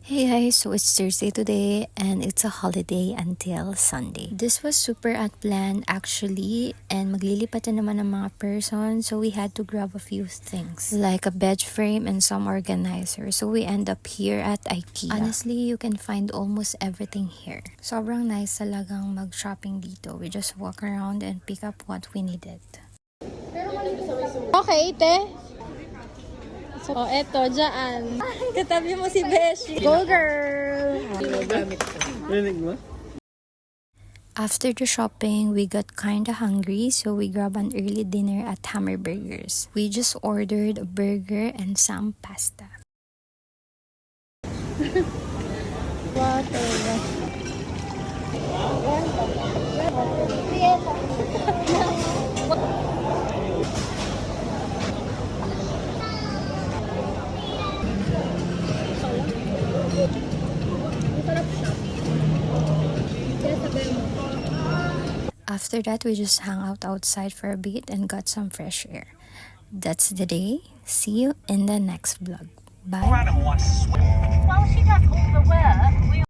Hey guys, so it's Thursday today and it's a holiday until Sunday. This was super unplanned actually and maglilipat na naman ng mga person, so we had to grab a few things like a bed frame and some organizer. So we end up here at Ikea. Honestly, you can find almost everything here. Sobrang nice talagang mag-shopping dito. We just walk around and pick up what we needed. Okay, te. So, eto, dyan. Katabi mo si Beshi. Go, girl! Rinig mo? After the shopping, we got kinda hungry, so we grabbed an early dinner at Hammerburgers. We just ordered a burger and some pasta. Water. After that, we just hung out outside for a bit and got some fresh air. That's the day. See you in the next vlog. Bye. Well, she does all the work.